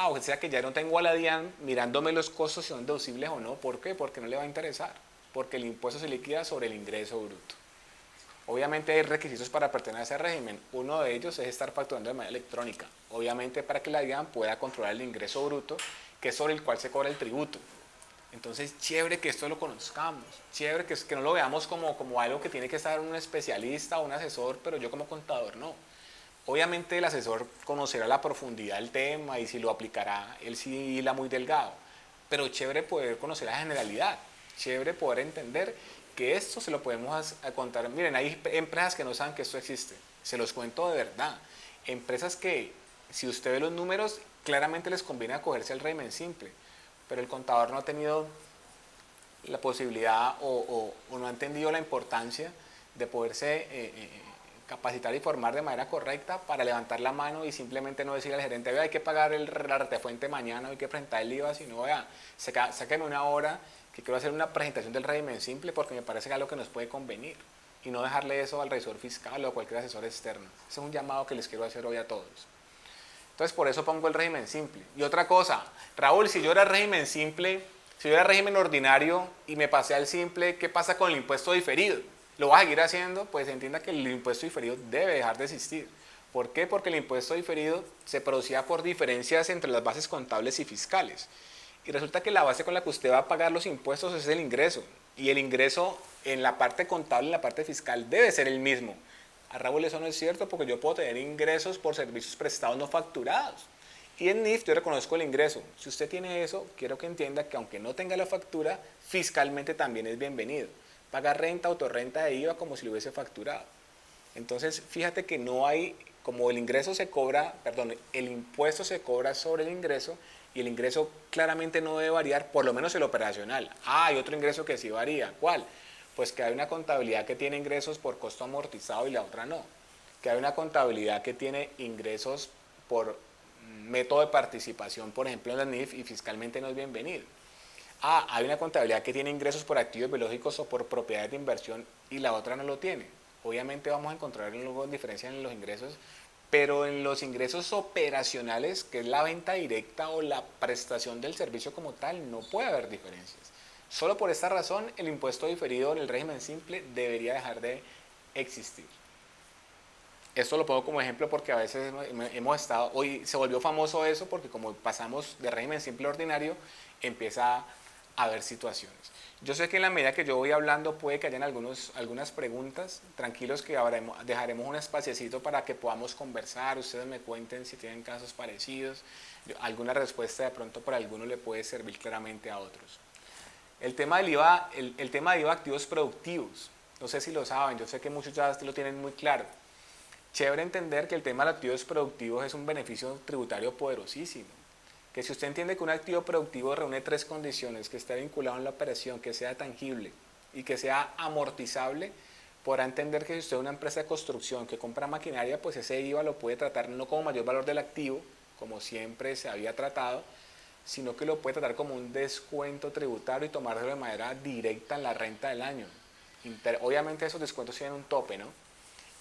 S1: O sea que ya no tengo a la DIAN mirándome los costos si son deducibles o no. ¿Por qué? Porque no le va a interesar. Porque el impuesto se liquida sobre el ingreso bruto. Obviamente hay requisitos para pertenecer a ese régimen. Uno de ellos es estar facturando de manera electrónica. Obviamente para que la DIAN pueda controlar el ingreso bruto, que es sobre el cual se cobra el tributo. Entonces, chévere que esto lo conozcamos, chévere que no lo veamos como algo que tiene que estar un especialista o un asesor, pero yo como contador no. Obviamente el asesor conocerá la profundidad del tema y si lo aplicará, él sí hila muy delgado, pero chévere poder conocer la generalidad, chévere poder entender que esto se lo podemos contar. Miren, hay empresas que no saben que esto existe, se los cuento de verdad. Empresas que, si usted ve los números, claramente les conviene acogerse al régimen simple, pero el contador no ha tenido la posibilidad o no ha entendido la importancia de poderse capacitar y formar de manera correcta para levantar la mano y simplemente no decir al gerente, vea, hay que pagar la retefuente mañana, hay que presentar el IVA, sino vea, sáqueme una hora que quiero hacer una presentación del régimen simple porque me parece que es algo que nos puede convenir y no dejarle eso al revisor fiscal o a cualquier asesor externo. Ese es un llamado que les quiero hacer hoy a todos. Entonces, por eso pongo el régimen simple. Y otra cosa, Raúl, si yo era régimen simple, si yo era régimen ordinario y me pasé al simple, ¿qué pasa con el impuesto diferido? ¿Lo vas a seguir haciendo? Pues entienda que el impuesto diferido debe dejar de existir. ¿Por qué? Porque el impuesto diferido se producía por diferencias entre las bases contables y fiscales. Y resulta que la base con la que usted va a pagar los impuestos es el ingreso. Y el ingreso en la parte contable y en la parte fiscal debe ser el mismo. A Raúl, eso no es cierto porque yo puedo tener ingresos por servicios prestados no facturados. Y en NIF yo reconozco el ingreso. Si usted tiene eso, quiero que entienda que aunque no tenga la factura, fiscalmente también es bienvenido. Paga renta, autorrenta de IVA como si lo hubiese facturado. Entonces, fíjate que no hay, como el ingreso se cobra, perdón, el impuesto se cobra sobre el ingreso y el ingreso claramente no debe variar, por lo menos el operacional. Hay otro ingreso que sí varía. ¿Cuál? Pues que hay una contabilidad que tiene ingresos por costo amortizado y la otra no. Que hay una contabilidad que tiene ingresos por método de participación, por ejemplo en la NIF, y fiscalmente no es bienvenido. Hay una contabilidad que tiene ingresos por activos biológicos o por propiedades de inversión y la otra no lo tiene. Obviamente vamos a encontrar luego diferencias en los ingresos, pero en los ingresos operacionales, que es la venta directa o la prestación del servicio como tal, no puede haber diferencias. Solo por esta razón, el impuesto diferido en el régimen simple debería dejar de existir. Esto lo pongo como ejemplo porque a veces hoy se volvió famoso eso porque como pasamos de régimen simple a ordinario, empieza a haber situaciones. Yo sé que en la medida que yo voy hablando puede que hayan algunas preguntas, tranquilos que dejaremos un espaciecito para que podamos conversar, ustedes me cuenten si tienen casos parecidos, alguna respuesta de pronto para alguno le puede servir claramente a otros. El tema del IVA, el tema de IVA activos productivos, no sé si lo saben, yo sé que muchos ya lo tienen muy claro. Chévere entender que el tema de los activos productivos es un beneficio tributario poderosísimo. Que si usted entiende que un activo productivo reúne 3 condiciones, que esté vinculado en la operación, que sea tangible y que sea amortizable, podrá entender que si usted es una empresa de construcción que compra maquinaria, pues ese IVA lo puede tratar no como mayor valor del activo, como siempre se había tratado, sino que lo puede tratar como un descuento tributario y tomárselo de manera directa en la renta del año. Obviamente esos descuentos tienen un tope, ¿no?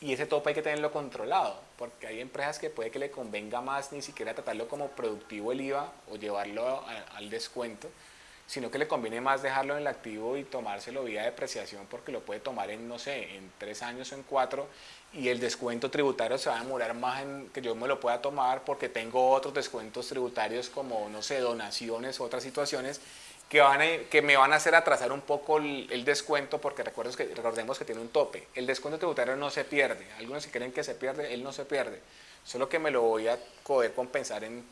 S1: Y ese tope hay que tenerlo controlado, porque hay empresas que puede que le convenga más ni siquiera tratarlo como productivo el IVA o llevarlo al descuento, sino que le conviene más dejarlo en el activo y tomárselo vía depreciación, porque lo puede tomar en, no sé, en 3 años o en 4, y el descuento tributario se va a demorar más en que yo me lo pueda tomar porque tengo otros descuentos tributarios como, no sé, donaciones u otras situaciones que me van a hacer atrasar un poco el descuento, porque recordemos que tiene un tope. El descuento tributario no se pierde. Algunos si creen que se pierde, él no se pierde. Solo que me lo voy a poder compensar en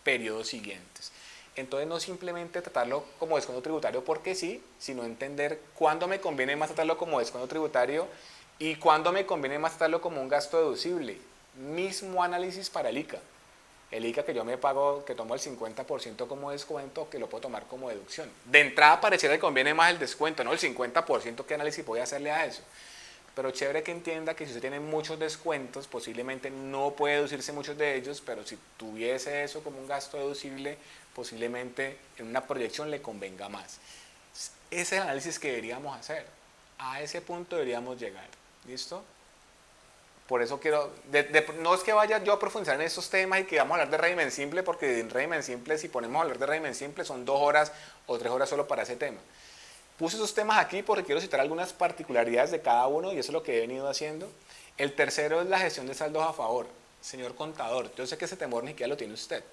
S1: periodos siguientes. Entonces no simplemente tratarlo como descuento tributario porque sí, sino entender cuándo me conviene más tratarlo como descuento tributario y cuándo me conviene más tratarlo como un gasto deducible. Mismo análisis para el ICA. El ICA que yo me pago, que tomo el 50% como descuento, que lo puedo tomar como deducción. De entrada pareciera que conviene más el descuento, ¿no? El 50%, ¿qué análisis voy a hacerle a eso? Pero chévere que entienda que si usted tiene muchos descuentos, posiblemente no puede deducirse muchos de ellos, pero si tuviese eso como un gasto deducible, posiblemente en una proyección le convenga más. Ese es el análisis que deberíamos hacer. A ese punto deberíamos llegar. ¿Listo? Por eso quiero, no es que vaya yo a profundizar en estos temas y que vamos a hablar de régimen simple, porque en régimen simple, si ponemos a hablar de régimen simple, son 2 horas o 3 horas solo para ese tema. Puse esos temas aquí porque quiero citar algunas particularidades de cada uno y eso es lo que he venido haciendo. El tercero es la gestión de saldos a favor. Señor contador, yo sé que ese temor ni siquiera lo tiene usted.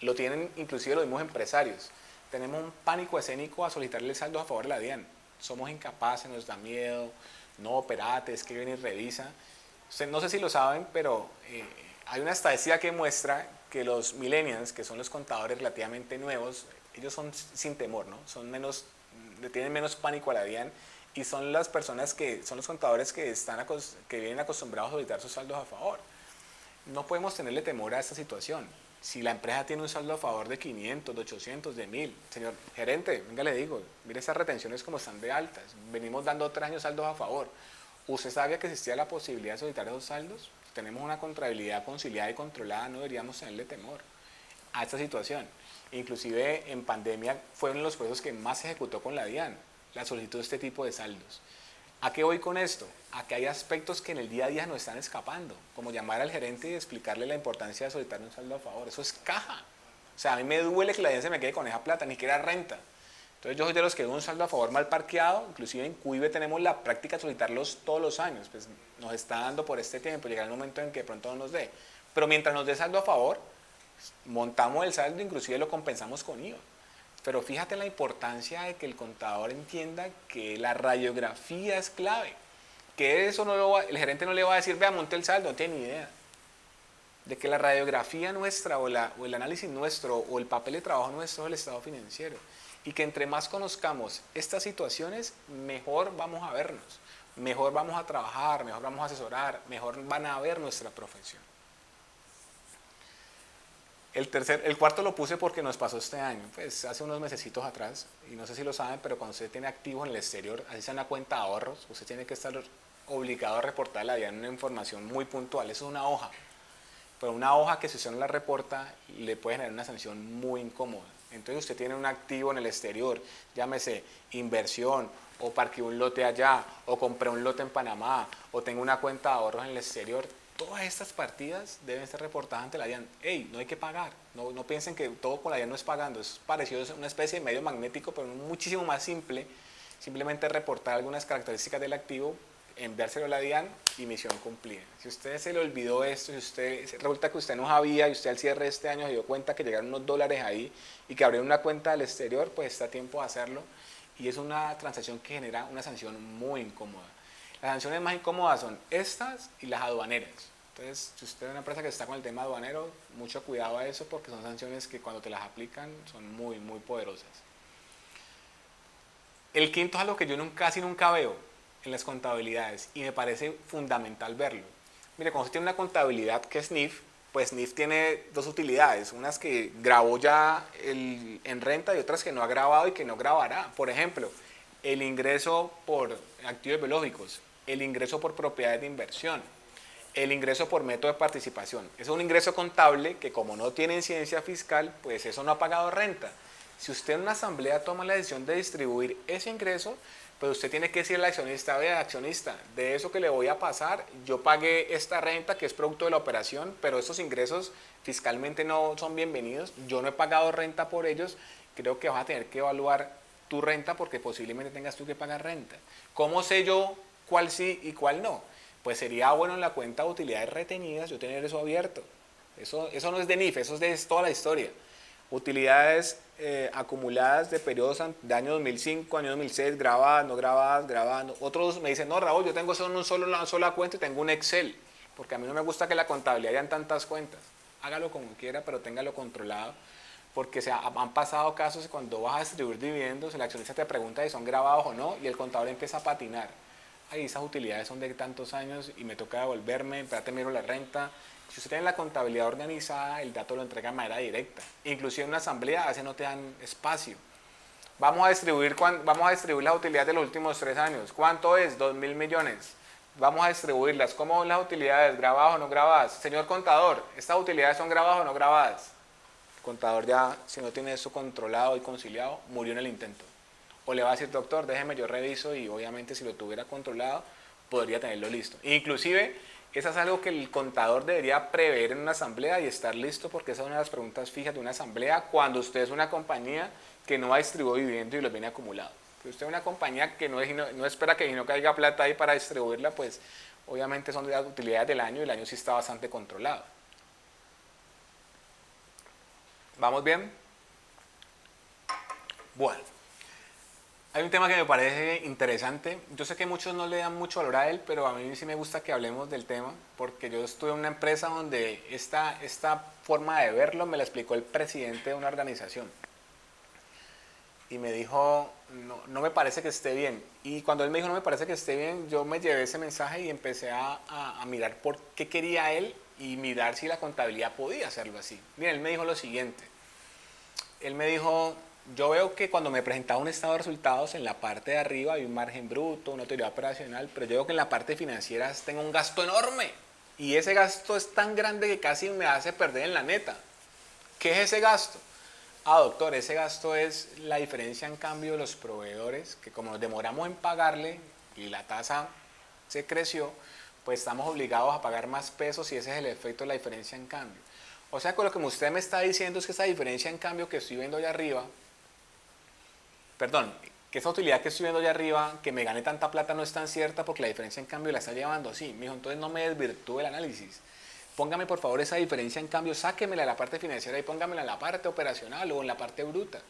S1: Lo tienen inclusive los mismos empresarios. Tenemos un pánico escénico a solicitarle el saldo a favor de la DIAN. Somos incapaces, nos da miedo, no operate, es que viene y revisa. No sé si lo saben, pero hay una estadística que muestra que los millennials, que son los contadores relativamente nuevos, ellos son sin temor, ¿no? Le tienen menos pánico a la DIAN y son las personas son los contadores que vienen acostumbrados a solicitar sus saldos a favor. No podemos tenerle temor a esta situación. Si la empresa tiene un saldo a favor de 500, de 800, de 1000, señor gerente, venga le digo, mire esas retenciones como están de altas, venimos dando 3 años saldos a favor. ¿Usted sabía que existía la posibilidad de solicitar esos saldos? Tenemos una contabilidad conciliada y controlada, no deberíamos tenerle temor a esta situación. Inclusive en pandemia fueron los procesos que más se ejecutó con la DIAN, la solicitud de este tipo de saldos. ¿A qué voy con esto? A que hay aspectos que en el día a día nos están escapando, como llamar al gerente y explicarle la importancia de solicitar un saldo a favor. Eso es caja. O sea, a mí me duele que la DIAN se me quede con esa plata, ni siquiera renta. Entonces yo soy de los que veo un saldo a favor mal parqueado, inclusive en CUIBE tenemos la práctica de solicitarlos todos los años, pues nos está dando por este tiempo, llegará el momento en que de pronto no nos dé. Pero mientras nos dé saldo a favor, montamos el saldo, inclusive lo compensamos con IVA. Pero fíjate la importancia de que el contador entienda que la radiografía es clave, que eso el gerente no le va a decir, vea, monte el saldo, no tiene ni idea. De que la radiografía nuestra o el análisis nuestro o el papel de trabajo nuestro es el estado financiero. Y que entre más conozcamos estas situaciones, mejor vamos a vernos, mejor vamos a trabajar, mejor vamos a asesorar, mejor van a ver nuestra profesión. El cuarto lo puse porque nos pasó este año, pues hace unos mesecitos atrás, y no sé si lo saben, pero cuando usted tiene activos en el exterior, así sea una cuenta de ahorros, usted tiene que estar obligado a reportar a la DIAN una información muy puntual, eso es una hoja, pero una hoja que si usted no la reporta, le puede generar una sanción muy incómoda. Entonces usted tiene un activo en el exterior, llámese inversión, o parqueó un lote allá, o compré un lote en Panamá, o tengo una cuenta de ahorros en el exterior. Todas estas partidas deben ser reportadas ante la DIAN. ¡Ey! No hay que pagar. No piensen que todo con la DIAN no es pagando. Es parecido a una especie de medio magnético, pero muchísimo más simple. Simplemente reportar algunas características del activo, enviárselo a la DIAN y misión cumplida. Si usted se le olvidó esto, resulta que usted no sabía y usted al cierre de este año se dio cuenta que llegaron unos dólares ahí y que abrió una cuenta del exterior, pues está a tiempo de hacerlo. Y es una transacción que genera una sanción muy incómoda. Las sanciones más incómodas son estas y las aduaneras. Entonces, si usted es una empresa que está con el tema aduanero, mucho cuidado a eso porque son sanciones que cuando te las aplican son muy, muy poderosas. El quinto es algo que yo casi nunca veo en las contabilidades y me parece fundamental verlo. Mire, cuando usted tiene una contabilidad que es NIF, pues NIF tiene dos utilidades, unas que grabó ya en renta y otras que no ha grabado y que no grabará. Por ejemplo, el ingreso por activos biológicos, el ingreso por propiedades de inversión, el ingreso por método de participación. Es un ingreso contable que como no tiene incidencia fiscal, pues eso no ha pagado renta. Si usted en una asamblea toma la decisión de distribuir ese ingreso, pues usted tiene que decirle al accionista, vea, accionista, de eso que le voy a pasar, yo pagué esta renta que es producto de la operación, pero estos ingresos fiscalmente no son bienvenidos, yo no he pagado renta por ellos, creo que vas a tener que evaluar tu renta porque posiblemente tengas tú que pagar renta. ¿Cómo sé yo cuál sí y cuál no? Pues sería bueno en la cuenta de utilidades retenidas yo tener eso abierto. Eso no es de NIF, eso es de toda la historia. Utilidades acumuladas de periodos de año 2005, año 2006, grabadas, no grabadas, grabadas. Otros me dicen, no, Raúl, yo tengo eso en una sola cuenta y tengo un Excel, porque a mí no me gusta que la contabilidad hayan tantas cuentas. Hágalo como quiera, pero téngalo controlado, porque han pasado casos cuando vas a distribuir dividendos, el accionista te pregunta si son grabados o no, y el contador empieza a patinar. Ay, esas utilidades son de tantos años y me toca devolverme, espérate, miro la renta. Si usted tiene la contabilidad organizada, el dato lo entrega de manera directa. Inclusive en una asamblea a veces no te dan espacio. Vamos a distribuir las utilidades de los últimos 3 años. ¿Cuánto es? 2.000 millones. Vamos a distribuirlas. ¿Cómo son las utilidades? ¿Grabadas o no grabadas? Señor contador, ¿estas utilidades son grabadas o no grabadas? El contador ya, si no tiene eso controlado y conciliado, murió en el intento. O le va a decir, doctor, déjeme yo reviso, y obviamente si lo tuviera controlado, podría tenerlo listo. Inclusive, eso es algo que el contador debería prever en una asamblea y estar listo, porque esa es una de las preguntas fijas de una asamblea cuando usted es una compañía que no ha distribuido dividendos y los viene acumulados. Si usted es una compañía que no espera que no caiga plata ahí para distribuirla, pues obviamente son de las utilidades del año y el año sí está bastante controlado. ¿Vamos bien? Bueno. Hay un tema que me parece interesante. Yo sé que muchos no le dan mucho valor a él, pero a mí sí me gusta que hablemos del tema, porque yo estuve en una empresa donde esta forma de verlo me la explicó el presidente de una organización. Y me dijo, no me parece que esté bien. Y cuando él me dijo, no me parece que esté bien, yo me llevé ese mensaje y empecé a mirar por qué quería él y mirar si la contabilidad podía hacerlo así. Miren, él me dijo lo siguiente. Él me dijo, yo veo que cuando me presentaba un estado de resultados, en la parte de arriba hay un margen bruto, una utilidad operacional, pero yo veo que en la parte financiera tengo un gasto enorme. Y ese gasto es tan grande que casi me hace perder en la neta. ¿Qué es ese gasto? Doctor, ese gasto es la diferencia en cambio de los proveedores, que como nos demoramos en pagarle y la tasa se creció, pues estamos obligados a pagar más pesos y ese es el efecto de la diferencia en cambio. O sea, con lo que usted me está diciendo es que esa diferencia en cambio que estoy viendo allá arriba, que esa utilidad que estoy viendo allá arriba, que me gane tanta plata no es tan cierta porque la diferencia en cambio la está llevando así. Me dijo, entonces no me desvirtúe el análisis. Póngame por favor esa diferencia en cambio, sáquemela de la parte financiera y póngamela en la parte operacional o en la parte bruta.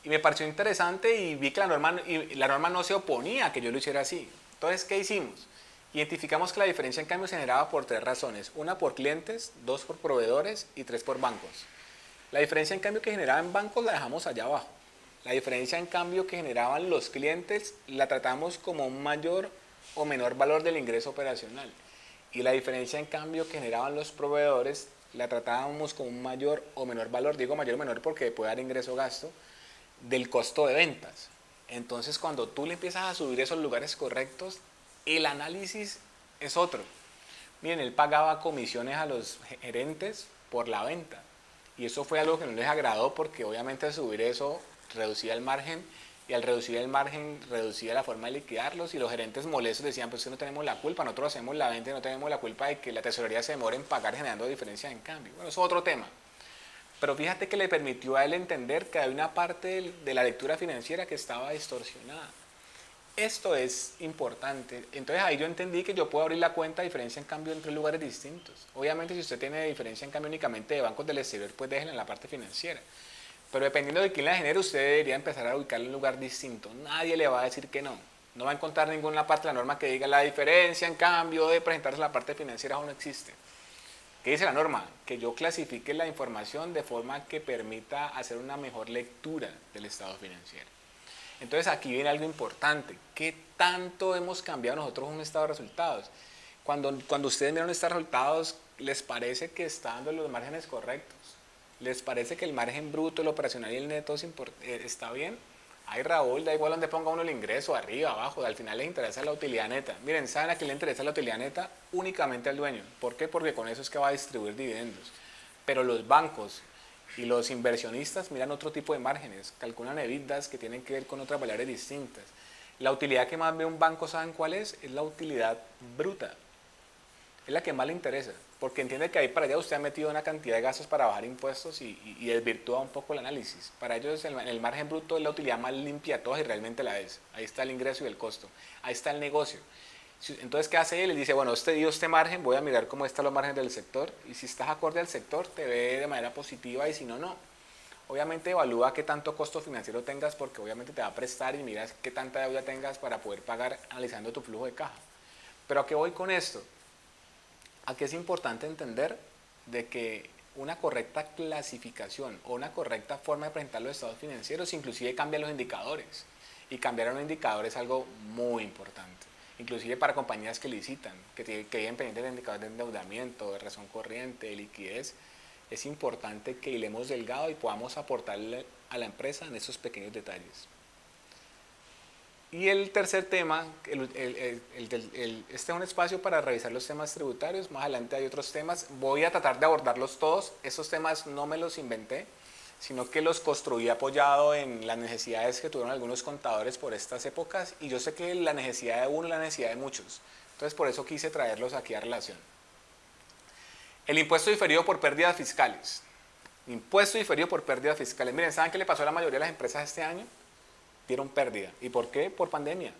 S1: Y me pareció interesante y vi que la norma no se oponía a que yo lo hiciera así. Entonces, ¿qué hicimos? Identificamos que la diferencia en cambio se generaba por 3 razones. 1 por clientes, 2 por proveedores y 3 por bancos. La diferencia en cambio que generaba en bancos la dejamos allá abajo. La diferencia en cambio que generaban los clientes la tratamos como un mayor o menor valor del ingreso operacional. Y la diferencia en cambio que generaban los proveedores la tratábamos como un mayor o menor valor, digo mayor o menor porque puede dar ingreso o gasto, del costo de ventas. Entonces cuando tú le empiezas a subir esos lugares correctos, el análisis es otro. Miren, él pagaba comisiones a los gerentes por la venta. Y eso fue algo que no les agradó porque obviamente al subir eso reducía el margen y al reducir el margen reducía la forma de liquidarlos y los gerentes molestos decían, pues que no tenemos la culpa, nosotros hacemos la venta y no tenemos la culpa de que la tesorería se demore en pagar generando diferencias en cambio. Bueno, eso es otro tema. Pero fíjate que le permitió a él entender que hay una parte de la lectura financiera que estaba distorsionada. Esto es importante. Entonces ahí yo entendí que yo puedo abrir la cuenta de diferencia en cambio en 3 lugares distintos. Obviamente si usted tiene diferencia en cambio únicamente de bancos del exterior, pues déjenla en la parte financiera. Pero dependiendo de quién la genere, usted debería empezar a ubicarla en un lugar distinto. Nadie le va a decir que no. No va a encontrar ninguna parte de la norma que diga la diferencia en cambio de presentarse en la parte financiera aún no existe. ¿Qué dice la norma? Que yo clasifique la información de forma que permita hacer una mejor lectura del estado financiero. Entonces aquí viene algo importante. ¿Qué tanto hemos cambiado nosotros un estado de resultados? Cuando ustedes miran estos resultados, ¿les parece que está dando los márgenes correctos? ¿Les parece que el margen bruto, el operacional y el neto está bien? Ay, Raúl, da igual donde ponga uno el ingreso, arriba, abajo, al final les interesa la utilidad neta. Miren, ¿saben a quién le interesa la utilidad neta? Únicamente al dueño. ¿Por qué? Porque con eso es que va a distribuir dividendos. Pero los bancos y los inversionistas miran otro tipo de márgenes, calculan EBITDAs que tienen que ver con otras variables distintas. La utilidad que más ve un banco, ¿saben cuál es? Es la utilidad bruta. Es la que más le interesa, porque entiende que ahí para allá usted ha metido una cantidad de gastos para bajar impuestos y desvirtúa un poco el análisis. Para ellos el margen bruto es la utilidad más limpia de todas y realmente la es. Ahí está el ingreso y el costo, ahí está el negocio. Entonces, ¿qué hace él? Él dice, bueno, usted dio este margen, voy a mirar cómo están los márgenes del sector, y si estás acorde al sector, te ve de manera positiva, y si no, no. Obviamente evalúa qué tanto costo financiero tengas, porque obviamente te va a prestar, y miras qué tanta deuda tengas para poder pagar analizando tu flujo de caja. Pero ¿a qué voy con esto? Aquí es importante entender de que una correcta clasificación o una correcta forma de presentar los estados financieros inclusive cambia los indicadores. Y cambiar un indicador es algo muy importante. Inclusive para compañías que licitan, que vienen pendientes de indicadores de endeudamiento, de razón corriente, de liquidez, es importante que hilemos delgado y podamos aportarle a la empresa en esos pequeños detalles. Y el tercer tema, este es un espacio para revisar los temas tributarios, más adelante hay otros temas, voy a tratar de abordarlos todos, esos temas no me los inventé, sino que los construí apoyado en las necesidades que tuvieron algunos contadores por estas épocas, y yo sé que la necesidad de uno es la necesidad de muchos, entonces por eso quise traerlos aquí a relación. El impuesto diferido por pérdidas fiscales. Impuesto diferido por pérdidas fiscales. Miren, ¿saben qué le pasó a la mayoría de las empresas este año? Dieron pérdida. ¿Y por qué? Por pandemia.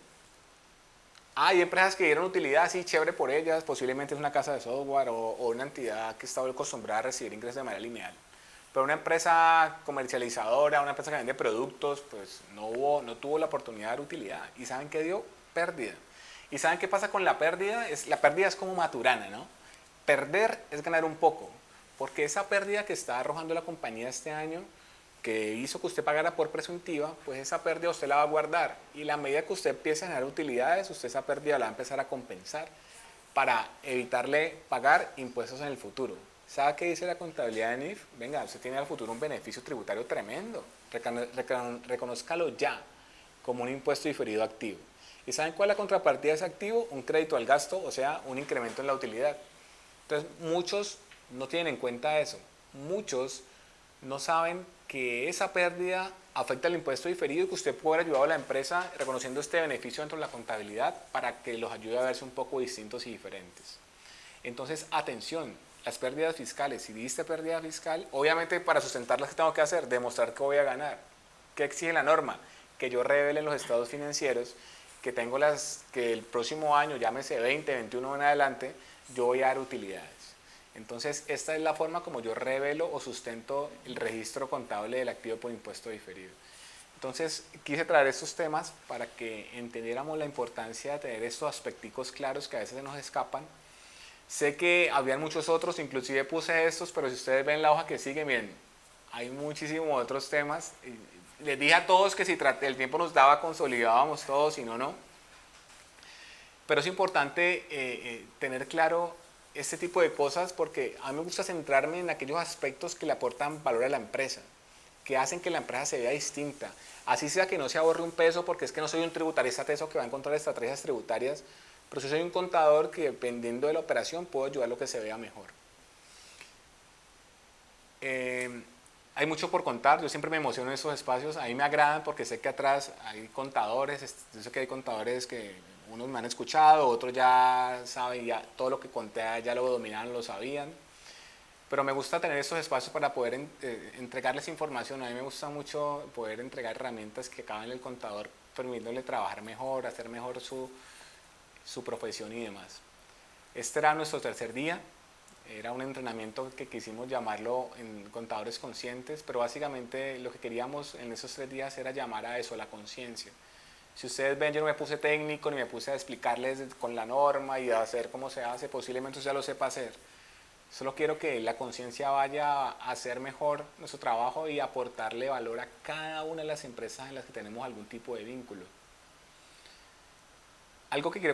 S1: Hay empresas que dieron utilidad, sí, chévere por ellas, posiblemente es una casa de software o una entidad que está acostumbrada a recibir ingresos de manera lineal. Pero una empresa comercializadora, una empresa que vende productos, pues no tuvo la oportunidad de dar utilidad. ¿Y saben qué dio? Pérdida. ¿Y saben qué pasa con la pérdida? La pérdida es como Maturana, ¿no? Perder es ganar un poco, porque esa pérdida que está arrojando la compañía este año, que hizo que usted pagara por presuntiva, pues esa pérdida usted la va a guardar, y la medida que usted empiece a generar utilidades, usted esa pérdida la va a empezar a compensar para evitarle pagar impuestos en el futuro. ¿Sabe qué dice la contabilidad de NIF? Venga, usted tiene al futuro un beneficio tributario tremendo, reconózcalo ya como un impuesto diferido activo. ¿Y saben cuál es la contrapartida de ese activo? Un crédito al gasto, o sea, un incremento en la utilidad. Entonces, muchos no tienen en cuenta eso. Muchos no saben que esa pérdida afecta el impuesto diferido y que usted puede haber ayudado a la empresa reconociendo este beneficio dentro de la contabilidad para que los ayude a verse un poco distintos y diferentes. Entonces, atención, las pérdidas fiscales. Si diste pérdida fiscal, obviamente para sustentarlas, ¿qué tengo que hacer? Demostrar que voy a ganar. ¿Qué exige la norma? Que yo revele en los estados financieros que el próximo año, llámese 20, 21 en adelante, yo voy a dar utilidades. Entonces, esta es la forma como yo revelo o sustento el registro contable del activo por impuesto diferido. Entonces, quise traer estos temas para que entendiéramos la importancia de tener estos aspecticos claros que a veces se nos escapan. Sé que habían muchos otros, inclusive puse estos, pero si ustedes ven la hoja que sigue, miren, hay muchísimos otros temas. Les dije a todos que si el tiempo nos daba, consolidábamos todos, si no, no. Pero es importante tener claro este tipo de cosas porque a mí me gusta centrarme en aquellos aspectos que le aportan valor a la empresa, que hacen que la empresa se vea distinta. Así sea que no se ahorre un peso, porque es que no soy un tributarista teso que va a encontrar estrategias tributarias, pero sí soy un contador que dependiendo de la operación puedo ayudar a lo que se vea mejor. Hay mucho por contar, yo siempre me emociono en esos espacios, a mí me agradan porque sé que atrás hay contadores, yo sé que hay contadores que unos me han escuchado, otros ya saben, ya todo lo que conté ya lo dominaban, lo sabían, pero me gusta tener estos espacios para poder entregarles información. A mí me gusta mucho poder entregar herramientas que acaben el contador, permitiéndole trabajar mejor, hacer mejor su profesión y demás. Este era nuestro tercer día. Era un entrenamiento que quisimos llamarlo en Contadores Conscientes, pero básicamente lo que queríamos en esos 3 días era llamar a eso, la conciencia. Si ustedes ven, yo no me puse técnico ni me puse a explicarles con la norma y a hacer cómo se hace, posiblemente usted ya lo sepa hacer. Solo quiero que la conciencia vaya a hacer mejor nuestro trabajo y aportarle valor a cada una de las empresas en las que tenemos algún tipo de vínculo. Algo que quiero